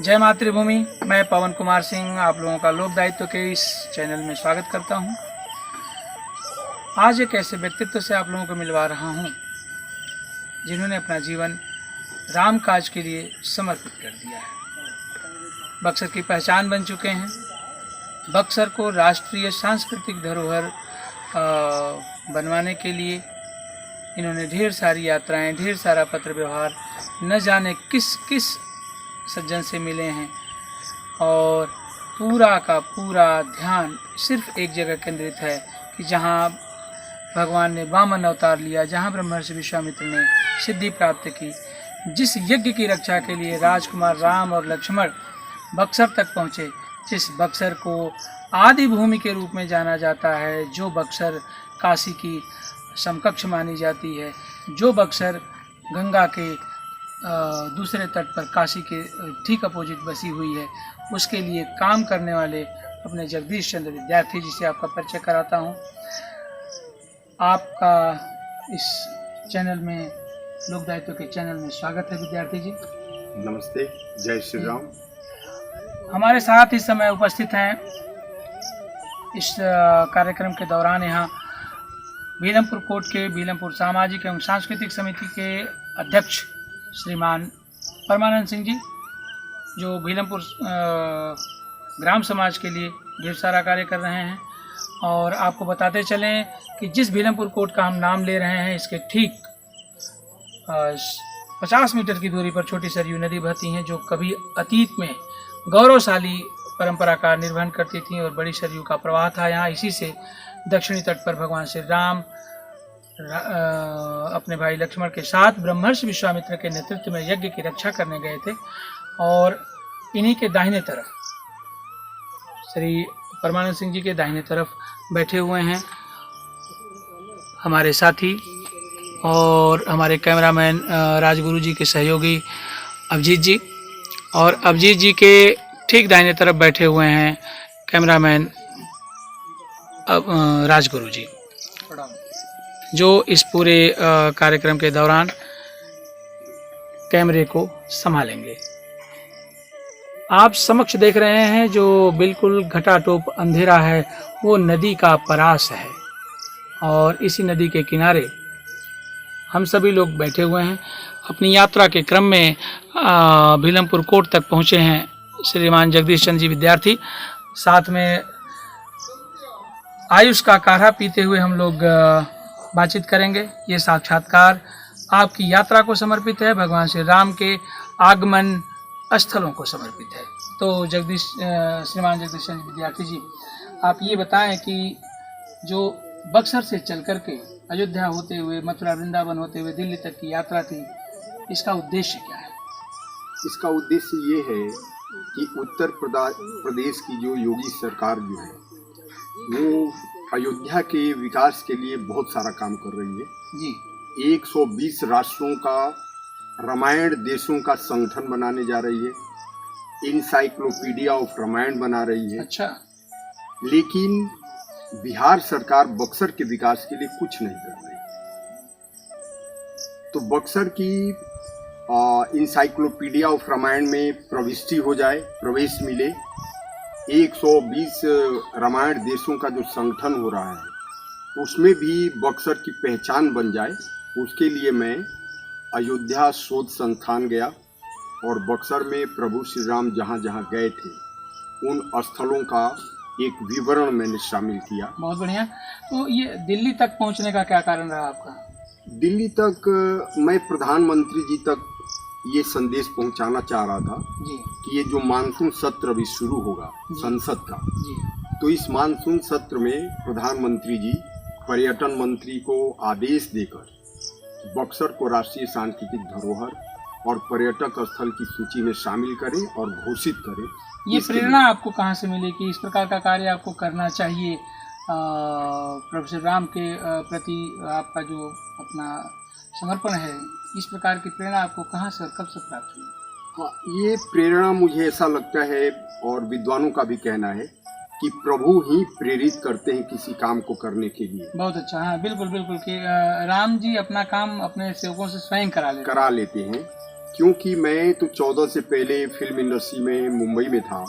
जय मातृभूमि। मैं पवन कुमार सिंह आप लोगों का लोक दायित्व के इस चैनल में स्वागत करता हूं। आज एक ऐसे व्यक्तित्व से आप लोगों को मिलवा रहा हूं जिन्होंने अपना जीवन राम काज के लिए समर्पित कर दिया है। बक्सर की पहचान बन चुके हैं। बक्सर को राष्ट्रीय सांस्कृतिक धरोहर बनवाने के लिए इन्होंने ढेर सारी यात्राएं, ढेर सारा पत्र व्यवहार, न जाने किस किस सज्जन से मिले हैं और पूरा का पूरा ध्यान सिर्फ एक जगह केंद्रित है कि जहाँ भगवान ने वामन अवतार लिया, जहाँ ब्रह्मर्षि विश्वामित्र ने सिद्धि प्राप्त की, जिस यज्ञ की रक्षा के लिए राजकुमार राम और लक्ष्मण बक्सर तक पहुँचे, जिस बक्सर को आदि भूमि के रूप में जाना जाता है, जो बक्सर काशी की समकक्ष मानी जाती है, जो बक्सर गंगा के दूसरे तट पर काशी के ठीक अपोजिट बसी हुई है, उसके लिए काम करने वाले अपने जगदीश चंद्र विद्यार्थी जी से आपका परिचय कराता हूँ। आपका इस चैनल में, लोक दायित्व के चैनल में स्वागत है विद्यार्थी जी। नमस्ते, जय श्री राम। हमारे साथ इस समय उपस्थित हैं इस कार्यक्रम के दौरान यहाँ भीलमपुर कोट के भीलमपुर सामाजिक एवं सांस्कृतिक समिति के अध्यक्ष श्रीमान परमानंद सिंह जी, जो भीलमपुर ग्राम समाज के लिए ढेर सारा कार्य कर रहे हैं। और आपको बताते चलें कि जिस भीलमपुर कोट का हम नाम ले रहे हैं, इसके ठीक 50 मीटर की दूरी पर छोटी सरयू नदी बहती हैं, जो कभी अतीत में गौरवशाली परंपरा का निर्वहन करती थी और बड़ी सरयू का प्रवाह था यहाँ। इसी से दक्षिणी तट पर भगवान श्री राम अपने भाई लक्ष्मण के साथ ब्रह्मर्षि विश्वामित्र के नेतृत्व में यज्ञ की रक्षा करने गए थे। और इन्हीं के दाहिने तरफ, श्री परमानंद सिंह जी के दाहिने तरफ बैठे हुए हैं हमारे साथी और हमारे कैमरामैन राजगुरु जी के सहयोगी अभिजीत जी, और अभिजीत जी के ठीक दाहिने तरफ बैठे हुए हैं कैमरामैन राजगुरु जी, जो इस पूरे कार्यक्रम के दौरान कैमरे को संभालेंगे। आप समक्ष देख रहे हैं जो बिल्कुल घटाटोप अंधेरा है, वो नदी का परास है और इसी नदी के किनारे हम सभी लोग बैठे हुए हैं। अपनी यात्रा के क्रम में भीलमपुर कोट तक पहुँचे हैं श्रीमान जगदीश चंद्र जी विद्यार्थी। साथ में आयुष का काढ़ा पीते हुए हम लोग बातचीत करेंगे। ये साक्षात्कार आपकी यात्रा को समर्पित है, भगवान श्री राम के आगमन स्थलों को समर्पित है। तो श्रीमान जगदीश चंद्र विद्यार्थी जी, आप ये बताएं कि जो बक्सर से चल करके अयोध्या होते हुए, मथुरा वृंदावन होते हुए दिल्ली तक की यात्रा थी, इसका उद्देश्य क्या है? इसका उद्देश्य ये है कि उत्तर प्रदेश की जो योगी सरकार जो है, वो अयोध्या के विकास के लिए बहुत सारा काम कर रही है जी। 120 राष्ट्रों का, रामायण देशों का संगठन बनाने जा रही है, इनसाइक्लोपीडिया ऑफ रामायण बना रही है। अच्छा। लेकिन बिहार सरकार बक्सर के विकास के लिए कुछ नहीं कर रही। तो बक्सर की इनसाइक्लोपीडिया ऑफ रामायण में प्रविष्टि हो जाए, प्रवेश मिले, 120 रामायण देशों का जो संगठन हो रहा है उसमें भी बक्सर की पहचान बन जाए, उसके लिए मैं अयोध्या शोध संस्थान गया और बक्सर में प्रभु श्री राम जहाँ जहाँ गए थे उन स्थलों का एक विवरण मैंने शामिल किया। बहुत बढ़िया। तो ये दिल्ली तक पहुँचने का क्या कारण रहा आपका? दिल्ली तक मैं प्रधानमंत्री जी तक ये संदेश पहुंचाना चाह रहा था जी कि ये जो मानसून सत्र अभी शुरू होगा संसद का जी, तो इस मानसून सत्र में प्रधानमंत्री जी पर्यटन मंत्री को आदेश देकर बक्सर को राष्ट्रीय सांस्कृतिक धरोहर और पर्यटक स्थल की सूची में शामिल करें और घोषित करें। ये प्रेरणा आपको कहाँ से मिली कि इस प्रकार का कार्य आपको करना चाहिए? प्रभु श्री राम के प्रति आपका जो अपना समर्पण है, इस प्रकार की प्रेरणा आपको कहाँ से और कब से प्राप्त हुई? हाँ, ये प्रेरणा मुझे ऐसा लगता है और विद्वानों का भी कहना है कि प्रभु ही प्रेरित करते हैं किसी काम को करने के लिए। बहुत अच्छा। हाँ, बिल्कुल बिल्कुल कि राम जी अपना काम अपने सेवकों से स्वयं करा लेते हैं। क्योंकि मैं तो 14 से पहले फिल्म इंडस्ट्री में मुंबई में था,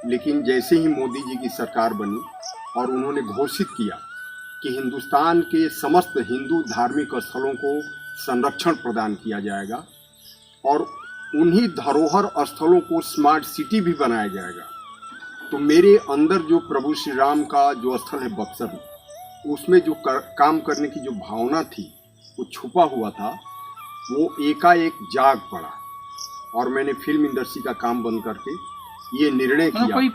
लेकिन जैसे ही मोदी जी की सरकार बनी और उन्होंने घोषित किया कि हिंदुस्तान के समस्त हिंदू धार्मिक स्थलों को संरक्षण प्रदान किया जाएगा और उन्हीं धरोहर स्थलों को स्मार्ट सिटी भी बनाया जाएगा, तो मेरे अंदर जो प्रभु श्री राम का जो स्थल है बक्सर, उसमें जो काम करने की जो भावना थी, वो छुपा हुआ था, वो एकाएक जाग पड़ा और मैंने फिल्म इंडस्ट्री का काम बंद करके ये निर्णय किया। कोई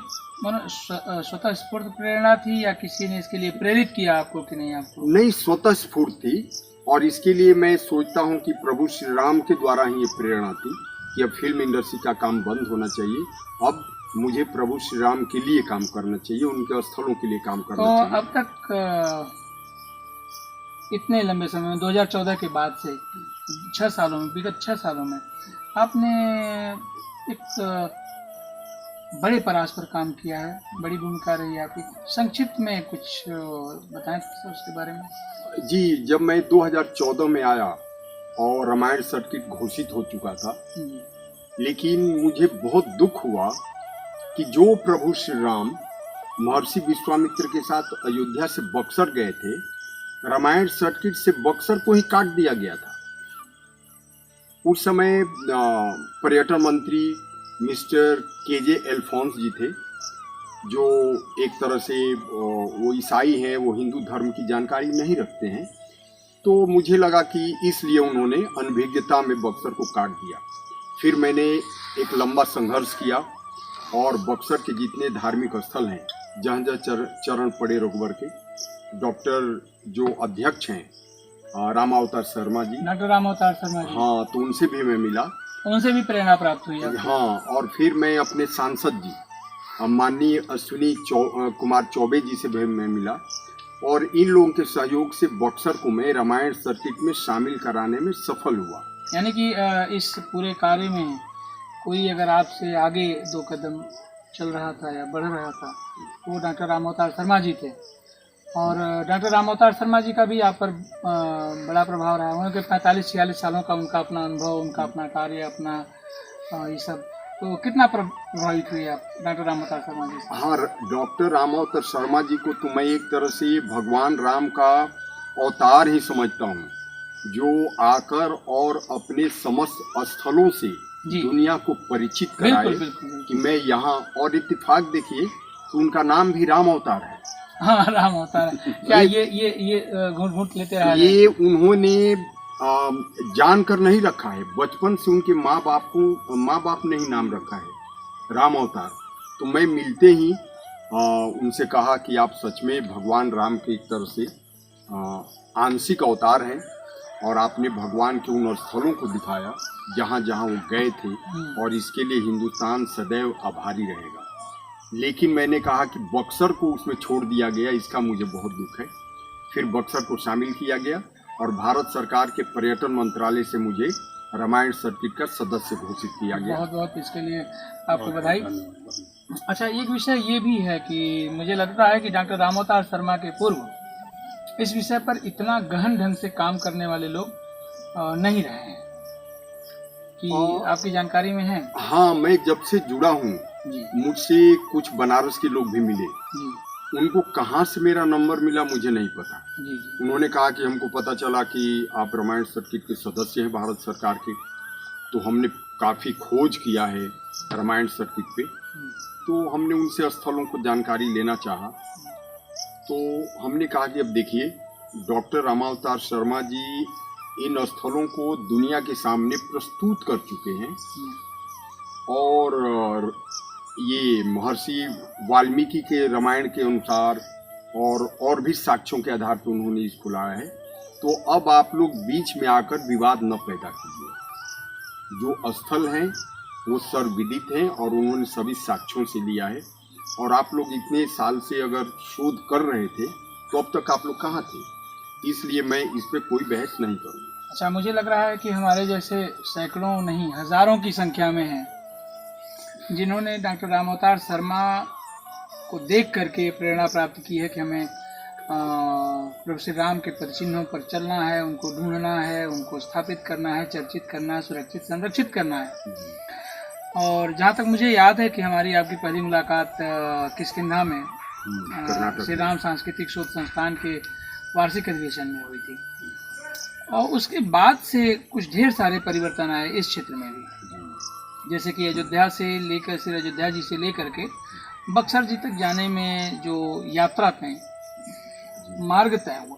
स्वतः स्फूर्त प्रेरणा थी या किसी ने इसके लिए प्रेरित किया आपको कि नहीं? आपको नहीं, स्वतः स्फूर्त थी और इसके लिए मैं सोचता हूँ कि प्रभु श्री राम के द्वारा ही ये प्रेरणा थी कि अब फिल्म इंडस्ट्री का काम बंद होना चाहिए, अब मुझे प्रभु श्री राम के लिए काम करना चाहिए, उनके स्थलों के लिए काम करना चाहिए। तो अब तक इतने लंबे समय में 2014 के बाद से 6 सालों में, विगत 6 सालों में आपने एक बड़े परास पर काम किया है, बड़ी भूमिका रही है आपकी। संक्षिप्त में कुछ बताएं उसके बारे में। जी, जब मैं 2014 में आया और रामायण सर्किट घोषित हो चुका था, लेकिन मुझे बहुत दुख हुआ कि जो प्रभु श्री राम महर्षि विश्वामित्र के साथ अयोध्या से बक्सर गए थे, रामायण सर्किट से बक्सर को ही काट दिया गया था। उस समय पर्यटन मंत्री मिस्टर केजे एल्फोंस जी थे, जो एक तरह से वो ईसाई हैं, वो हिंदू धर्म की जानकारी नहीं रखते हैं, तो मुझे लगा कि इसलिए उन्होंने अनभिज्ञता में बक्सर को काट दिया। फिर मैंने एक लंबा संघर्ष किया और बक्सर के जितने धार्मिक स्थल हैं, जहाँ जहाँ चरण पड़े रघुवर के, डॉक्टर जो अध्यक्ष हैं राम अवतार शर्मा जी, डॉक्टर राम अवतार शर्मा जी, हाँ, तो उनसे भी मैं मिला, उनसे भी प्रेरणा प्राप्त हुई है। हाँ, और फिर मैं अपने सांसद जी माननीय अश्विनी कुमार चौबे जी से भी मैं मिला और इन लोगों के सहयोग से बक्सर को मैं रामायण सर्किट में शामिल कराने में सफल हुआ। यानी कि इस पूरे कार्य में कोई अगर आपसे आगे 2 कदम चल रहा था या बढ़ रहा था, वो डॉक्टर राम अवतार शर्मा जी थे। और डॉक्टर राम अवतार शर्मा जी का भी आप पर बड़ा प्रभाव रहा है। उनके 45-46 सालों का उनका अपना अनुभव, उनका अपना कार्य, अपना ये सब, तो कितना प्रभावित हुए आप डॉक्टर राम अवतार शर्मा जी से? हाँ, डॉक्टर राम अवतार शर्मा जी को तो मैं एक तरह से भगवान राम का अवतार ही समझता हूँ, जो आकर और अपने समस्त स्थलों से दुनिया को परिचित कराए कि मैं यहाँ, और इत्तेफाक देखिए तो उनका नाम भी राम अवतार है। हाँ, राम अवतार है। क्या ये घूंट लेते रहे? ये उन्होंने जानकर नहीं रखा है, बचपन से उनके माँ बाप ने ही नाम रखा है राम अवतार। तो मैं मिलते ही उनसे कहा कि आप सच में भगवान राम के एक तरह से आंशिक अवतार हैं और आपने भगवान के उन स्थलों को दिखाया जहाँ जहाँ वो गए थे, और इसके लिए हिंदुस्तान सदैव आभारी रहेगा। लेकिन मैंने कहा कि बक्सर को उसमें छोड़ दिया गया, इसका मुझे बहुत दुख है। फिर बक्सर को शामिल किया गया और भारत सरकार के पर्यटन मंत्रालय से मुझे रामायण सर्किट का सदस्य घोषित किया गया। बहुत बहुत इसके लिए आपको बधाई। अच्छा, एक विषय ये भी है कि मुझे लगता है कि डॉक्टर राम अवतार शर्मा के पूर्व इस विषय पर इतना गहन ढंग से काम करने वाले लोग नहीं रहे हैं, कि आपकी जानकारी में है? हाँ, मैं जब से जुड़ा हूँ, मुझसे कुछ बनारस के लोग भी मिले, उनको कहाँ से मेरा नंबर मिला मुझे नहीं पता। उन्होंने कहा कि हमको पता चला कि आप रामायण सर्किट के सदस्य हैं भारत सरकार के, तो हमने काफ़ी खोज किया है रामायण सर्किट पे, तो हमने उनसे स्थलों को जानकारी लेना चाहा। तो हमने कहा कि अब देखिए, डॉक्टर राम अवतार शर्मा जी इन स्थलों को दुनिया के सामने प्रस्तुत कर चुके हैं और ये महर्षि वाल्मीकि के रामायण के अनुसार और भी साक्ष्यों के आधार पर उन्होंने इसको लाया है। तो अब आप लोग बीच में आकर विवाद न पैदा कीजिए। जो स्थल हैं वो सर्वविदित हैं और उन्होंने सभी साक्ष्यों से लिया है, और आप लोग इतने साल से अगर शोध कर रहे थे तो अब तक आप लोग कहाँ थे, इसलिए मैं इस पर कोई बहस नहीं करूँगा। अच्छा, मुझे लग रहा है कि हमारे जैसे सैकड़ों नहीं हजारों की संख्या में हैं जिन्होंने डॉक्टर राम अवतार शर्मा को देख करके प्रेरणा प्राप्त की है कि हमें प्रभु श्री राम के पदचिन्हों पर चलना है, उनको ढूंढना है, उनको स्थापित करना है, चर्चित करना है, सुरक्षित संरक्षित करना है। और जहाँ तक मुझे याद है कि हमारी आपकी पहली मुलाकात किष्किंधा में श्री राम सांस्कृतिक शोध संस्थान के वार्षिक अधिवेशन में हुई थी, और उसके बाद से कुछ ढेर सारे परिवर्तन आए इस क्षेत्र में भी। जैसे कि अयोध्या से लेकर श्री अयोध्या जी से लेकर के बक्सर जी तक जाने में जो यात्रा तय मार्ग तय हुआ,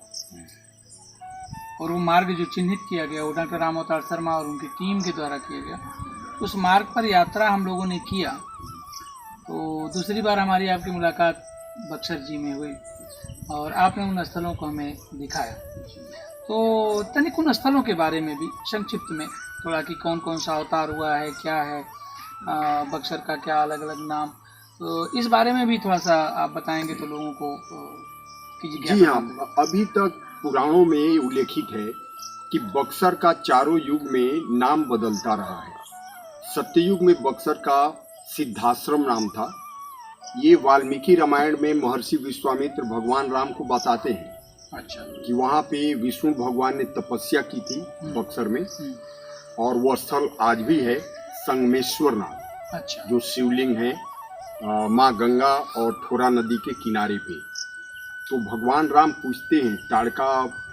और वो मार्ग जो चिन्हित किया गया वो डॉक्टर राम अवतार शर्मा और उनकी टीम के द्वारा किया गया, उस मार्ग पर यात्रा हम लोगों ने किया। तो दूसरी बार हमारी आपकी मुलाकात बक्सर जी में हुई और आपने उन स्थलों को हमें दिखाया। तो तनिक उन स्थलों के बारे में भी संक्षिप्त में थोड़ा कि कौन कौन सा अवतार हुआ है, क्या है बक्सर का, क्या अलग अलग नाम, तो इस बारे में भी थोड़ा सा आप बताएंगे तो लोगों को जी हाँ, अभी तक पुराणों में उल्लेखित है कि बक्सर का चारों युग में नाम बदलता रहा है। सत्ययुग में बक्सर का सिद्धाश्रम नाम था। ये वाल्मीकि रामायण में महर्षि विश्वामित्र भगवान राम को बताते हैं अच्छा कि वहाँ पे विष्णु भगवान ने तपस्या की थी बक्सर में, और वो स्थल आज भी है संगमेश्वर नाथ, अच्छा, जो शिवलिंग है माँ गंगा और ठोरा नदी के किनारे पे। तो भगवान राम पूछते हैं ताड़का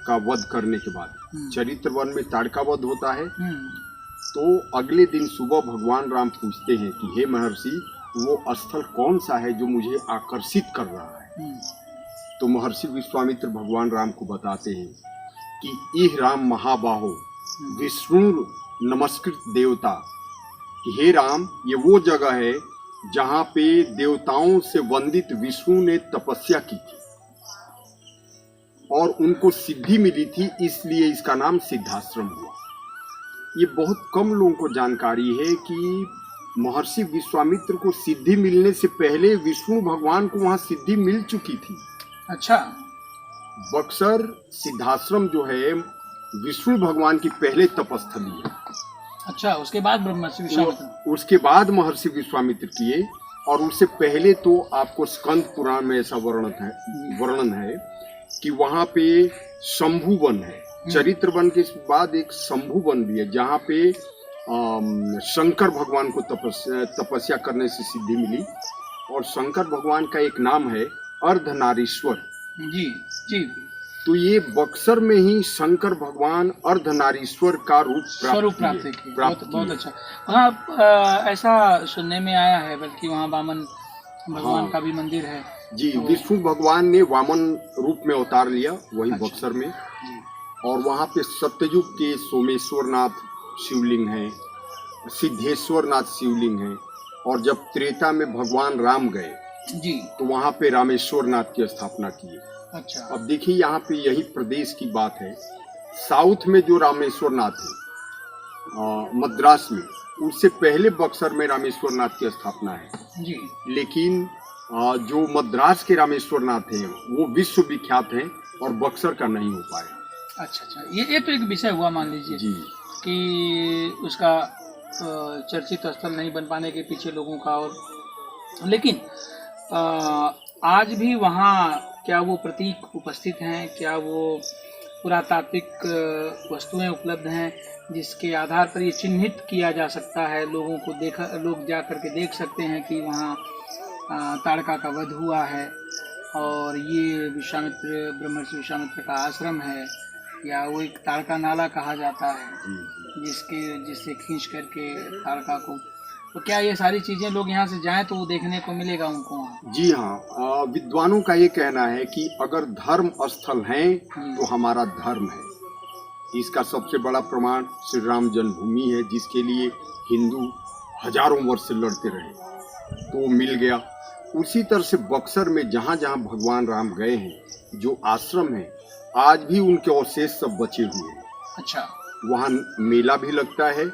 का वध करने के बाद, चरित्र वन में ताड़का वध होता है, तो अगले दिन सुबह भगवान राम पूछते हैं कि हे महर्षि, वो स्थल कौन सा है जो मुझे आकर्षित कर रहा है। तो महर्षि विश्वामित्र भगवान राम को बताते हैं कि इह राम महाबाहो विष्णु नमस्कृत देवता, कि हे राम, ये वो जगह है जहाँ पे देवताओं से वंदित विष्णु ने तपस्या की थी और उनको सिद्धि मिली थी, इसलिए इसका नाम सिद्धाश्रम हुआ। ये बहुत कम लोगों को जानकारी है कि महर्षि विश्वामित्र को सिद्धि मिलने से पहले विष्णु भगवान को वहां सिद्धि मिल चुकी थी। अच्छा, बक्सर सिद्धाश्रम जो है विष्णु भगवान की पहले तपस्थली है। अच्छा, उसके बाद ब्रह्मर्षि विश्वामित्र, उसके बाद महर्षि विश्वामित्र किए, और उससे पहले तो आपको स्कंद पुराण में ऐसा वर्णन है कि वहां पे शंभु वन है। चरित्र वन के बाद एक शंभु वन भी है जहाँ पे शंकर भगवान को तपस्या करने से सिद्धि मिली, और शंकर भगवान का एक नाम है अर्धनारीश्वर। जी जी। तो ये बक्सर में ही शंकर भगवान अर्धनारीश्वर का स्वरूप प्राप्त किया। बहुत अच्छा। वहाँ ऐसा सुनने में आया है, बल्कि वहाँ वामन भगवान का भी मंदिर है। जी, विष्णु भगवान ने वामन रूप में अवतार लिया वही अच्छा, बक्सर में। और वहाँ पे सत्ययुग के सोमेश्वरनाथ शिवलिंग है, सिद्धेश्वरनाथ शिवलिंग है, और जब त्रेता में भगवान राम गए जी तो वहाँ पे रामेश्वरनाथ की स्थापना की। अच्छा, अब देखिए यहाँ पे यही प्रदेश की बात है, साउथ में जो रामेश्वरनाथ है मद्रास में, उससे पहले बक्सर में रामेश्वरनाथ की स्थापना है जी। लेकिन जो मद्रास के रामेश्वरनाथ हैं वो विश्व विख्यात हैं और बक्सर का नहीं हो पाया। अच्छा, ये तो एक विषय हुआ मान लीजिए जी कि उसका चर्चित स्थल नहीं बन पाने के पीछे लोगों का, और लेकिन आज भी वहाँ क्या वो प्रतीक उपस्थित हैं, क्या वो पुरातात्विक वस्तुएं उपलब्ध हैं जिसके आधार पर ये चिन्हित किया जा सकता है, लोग जा करके देख सकते हैं कि वहाँ ताड़का का वध हुआ है, और ये ब्रह्मर्षि विश्वामित्र का आश्रम है, या वो एक ताड़का नाला कहा जाता है जिससे खींच करके ताड़का को, तो क्या ये सारी चीजें लोग यहाँ से जाएं तो वो देखने को मिलेगा उनको वहाँ? जी हाँ, विद्वानों का ये कहना है कि अगर धर्म स्थल है तो हमारा धर्म है। इसका सबसे बड़ा प्रमाण श्री राम जन्मभूमि है, जिसके लिए हिंदू हजारों वर्ष से लड़ते रहे, तो मिल गया। उसी तरह से बक्सर में जहाँ जहाँ भगवान राम गए हैं, जो आश्रम है, आज भी उनके अवशेष सब बचे हुए हैं। अच्छा, वहाँ मेला भी लगता है,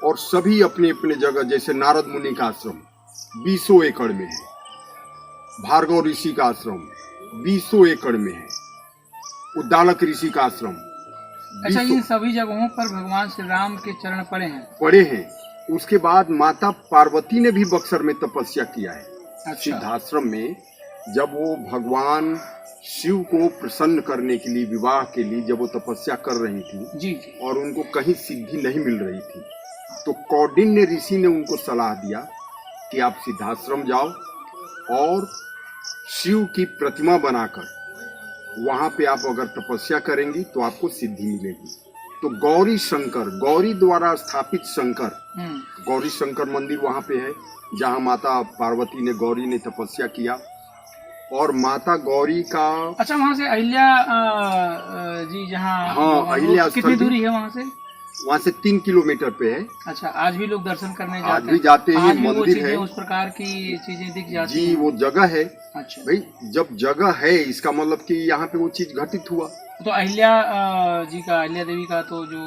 और सभी अपने अपने जगह, जैसे नारद मुनि का आश्रम 20 एकड़ में है, भार्गव ऋषि का आश्रम 20 एकड़ में है, उद्दालक ऋषि का आश्रम। अच्छा, इन सभी जगहों पर भगवान श्री राम के चरण पड़े हैं। उसके बाद माता पार्वती ने भी बक्सर में तपस्या किया है। अच्छा, सिद्धाश्रम में जब वो भगवान शिव को प्रसन्न करने के लिए, विवाह के लिए जब वो तपस्या कर रही थी जी और उनको कहीं सिद्धि नहीं मिल रही थी, तो कौंडिन्य ऋषि ने उनको सलाह दिया कि आप सिद्धाश्रम जाओ और शिव की प्रतिमा बनाकर वहां पे आप अगर तपस्या करेंगी तो आपको सिद्धि मिलेगी। तो गौरी शंकर, गौरी द्वारा स्थापित शंकर, गौरी शंकर मंदिर वहां पे है जहां माता पार्वती ने, गौरी ने तपस्या किया। और माता गौरी का, अच्छा, वहाँ से अहिल्या जी जहाँ, हाँ, अहिल्या कितनी दूरी है वहाँ से? वहाँ से 3 किलोमीटर पे है। अच्छा, आज भी लोग दर्शन करने जाते हैं? आज भी जाते हैं, मंदिर है, उस प्रकार की चीजें दिख जाती जी, हैं। वो जगह है। अच्छा भाई, जब जगह है इसका मतलब कि यहाँ पे वो चीज घटित हुआ। तो अहिल्या जी का, अहिल्या देवी का तो जो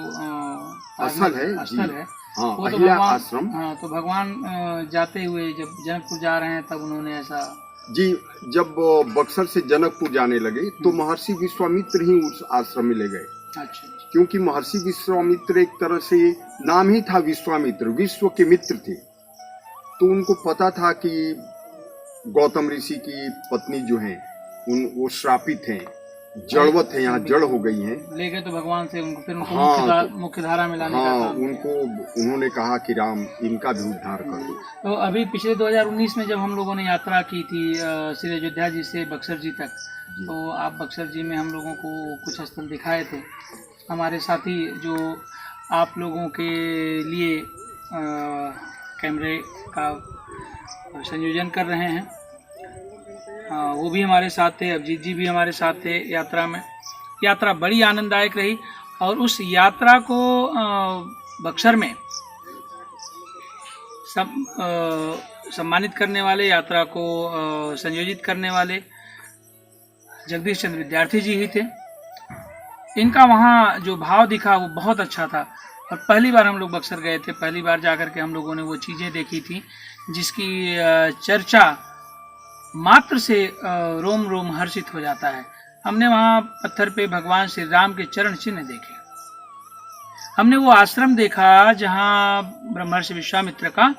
स्थल है, स्थल है, हाँ, वो तो अहिल्या भगवान, आश्रम। हाँ, तो भगवान जाते हुए जब जनकपुर जा रहे हैं तब उन्होंने ऐसा, जी, जब बक्सर से जनकपुर जाने लगे तो महर्षि विश्वामित्र ही उस आश्रम में ले गए। अच्छा, क्योंकि महर्षि विश्वामित्र एक तरह से नाम ही था विश्वामित्र, विश्व के मित्र थे। तो उनको पता था कि गौतम ऋषि की पत्नी जो है वो श्रापित हैं, जड़वत है, यहाँ जड़ हो गई हैं। ले गए तो भगवान से उनको फिर उनको हाँ, मुख्य धारा में लाने का हाँ, काम उनको उन्होंने कहा कि राम, इनका भी उद्धार कर दो। तो अभी पिछले 2019 में जब हम लोगों ने यात्रा की थी श्री अयोध्या जी से बक्सर जी तक, तो आप बक्सर जी में हम लोगों को कुछ स्थल दिखाए थे। हमारे साथी जो आप लोगों के लिए कैमरे का संयोजन कर रहे हैं, वो भी हमारे साथ थे, अभिजीत जी भी हमारे साथ थे यात्रा में। यात्रा बड़ी आनंददायक रही और उस यात्रा को बक्सर में सम्मानित करने वाले, यात्रा को संयोजित करने वाले जगदीश चंद्र विद्यार्थी जी ही थे। इनका वहाँ जो भाव दिखा वो बहुत अच्छा था। और पहली बार हम लोग बक्सर गए थे, पहली बार जाकर के हम लोगों ने वो चीज़ें देखी थी जिसकी चर्चा मात्र से रोम रोम हर्षित हो जाता है। हमने वहाँ पत्थर पे भगवान श्री राम के चरण चिन्ह देखे, हमने वो आश्रम देखा जहाँ ब्रह्मर्षि विश्वामित्र का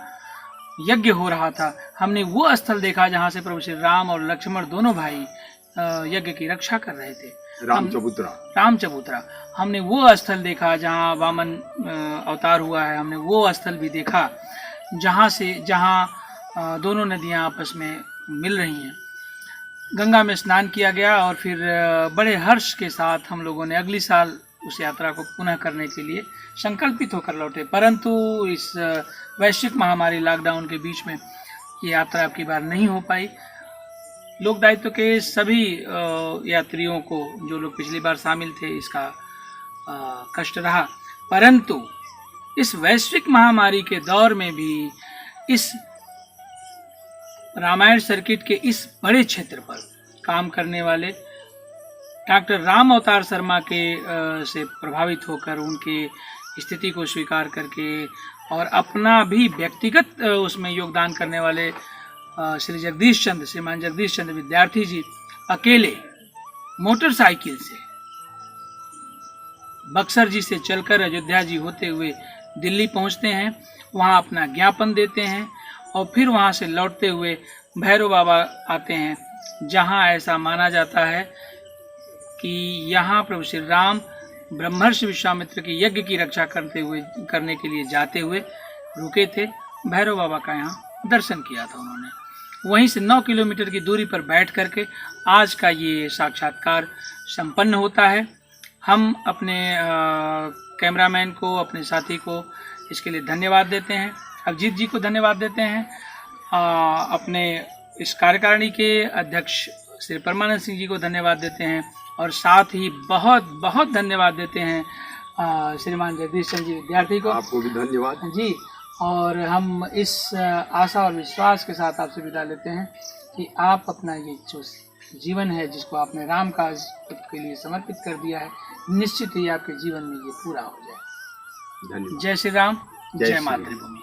यज्ञ हो रहा था, हमने वो स्थल देखा जहाँ से प्रभु श्री राम और लक्ष्मण दोनों भाई यज्ञ की रक्षा कर रहे थे, राम चबूतरा। हमने वो स्थल देखा जहाँ वामन अवतार हुआ है, हमने वो स्थल भी देखा जहाँ दोनों नदियाँ आपस में मिल रही हैं। गंगा में स्नान किया गया और फिर बड़े हर्ष के साथ हम लोगों ने अगली साल उस यात्रा को पुनः करने के लिए संकल्पित होकर लौटे। परंतु इस वैश्विक महामारी लॉकडाउन के बीच में ये यात्रा अब की बार नहीं हो पाई। लोक दायित्व के सभी यात्रियों को, जो लोग पिछली बार शामिल थे, इसका कष्ट रहा। परंतु इस वैश्विक महामारी के दौर में भी इस रामायण सर्किट के इस बड़े क्षेत्र पर काम करने वाले डॉक्टर राम अवतार शर्मा के से प्रभावित होकर, उनके स्थिति को स्वीकार करके और अपना भी व्यक्तिगत उसमें योगदान करने वाले श्रीमान जगदीश चंद्र विद्यार्थी जी अकेले मोटरसाइकिल से बक्सर जी से चलकर अयोध्या जी होते हुए दिल्ली पहुंचते हैं, वहां अपना ज्ञापन देते हैं और फिर वहां से लौटते हुए भैरव बाबा आते हैं, जहां ऐसा माना जाता है कि यहाँ प्रभु श्री राम ब्रह्मर्षि विश्वामित्र के यज्ञ की रक्षा करने के लिए जाते हुए रुके थे। भैरव बाबा का यहाँ दर्शन किया था उन्होंने। वहीं से 9 किलोमीटर की दूरी पर बैठ करके आज का ये साक्षात्कार संपन्न होता है। हम अपने कैमरामैन को, अपने साथी को इसके लिए धन्यवाद देते हैं, अभिजीत जी को धन्यवाद देते हैं, अपने इस कार्यकारिणी के अध्यक्ष श्री परमानंद सिंह जी को धन्यवाद देते हैं और साथ ही बहुत बहुत धन्यवाद देते हैं श्रीमान जगदीश चंद्र जी विद्यार्थी को। आपको भी धन्यवाद जी। और हम इस आशा और विश्वास के साथ आपसे विदा लेते हैं कि आप अपना ये जो जीवन है जिसको आपने राम काज के लिए समर्पित कर दिया है, निश्चित ही आपके जीवन में ये पूरा हो जाए। धन्यवाद। जय श्री राम, जय मातृभूमि।